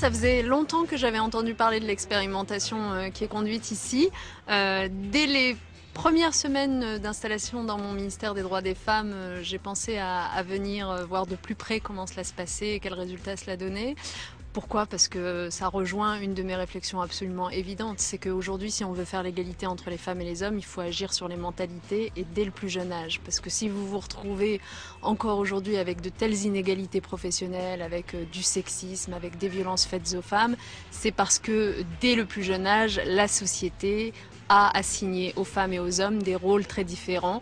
ça faisait longtemps que j'avais entendu parler de l'expérimentation qui est conduite ici. Dès les premières semaines d'installation dans mon ministère des droits des femmes, j'ai pensé à venir voir de plus près comment cela se passait et quels résultats cela donnait. Pourquoi? Parce que ça rejoint une de mes réflexions absolument évidentes, c'est qu'aujourd'hui, si on veut faire l'égalité entre les femmes et les hommes, il faut agir sur les mentalités et dès le plus jeune âge. Parce que si vous vous retrouvez encore aujourd'hui avec de telles inégalités professionnelles, avec du sexisme, avec des violences faites aux femmes, c'est parce que dès le plus jeune âge, la société a assigné aux femmes et aux hommes des rôles très différents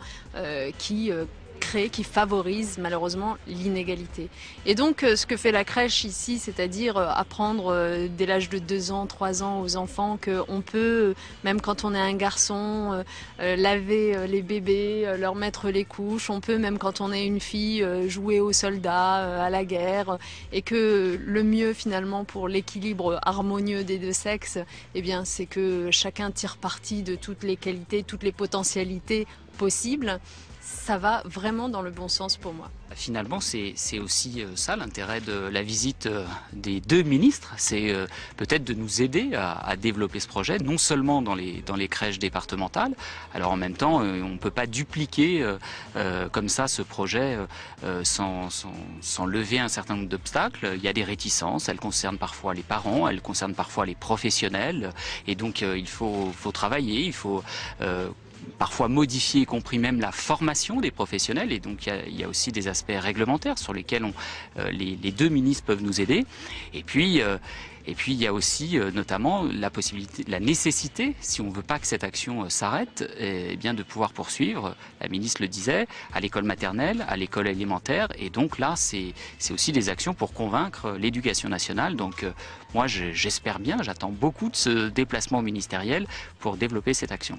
qui favorise malheureusement l'inégalité. Et donc ce que fait la crèche ici, c'est-à-dire apprendre dès l'âge de 2 ans, 3 ans aux enfants qu'on peut, même quand on est un garçon, laver les bébés, leur mettre les couches, on peut même quand on est une fille jouer aux soldats, à la guerre, et que le mieux finalement pour l'équilibre harmonieux des deux sexes, eh bien, c'est que chacun tire parti de toutes les qualités, toutes les potentialités possibles. Ça va vraiment dans le bon sens pour moi. Finalement, c'est aussi ça l'intérêt de la visite des deux ministres, c'est peut-être de nous aider à développer ce projet, non seulement dans les crèches départementales. Alors en même temps, on ne peut pas dupliquer comme ça ce projet sans lever un certain nombre d'obstacles. Il y a des réticences, elles concernent parfois les parents, elles concernent parfois les professionnels, et donc il faut travailler, il faut parfois modifier, y compris même la formation des professionnels, et donc il y a aussi des aspects réglementaires sur lesquels les deux ministres peuvent nous aider. Et puis il y a aussi notamment la nécessité, si on ne veut pas que cette action s'arrête, eh bien de pouvoir poursuivre, la ministre le disait, à l'école maternelle, à l'école élémentaire, et donc là c'est aussi des actions pour convaincre l'éducation nationale. Donc moi j'espère bien, j'attends beaucoup de ce déplacement ministériel pour développer cette action.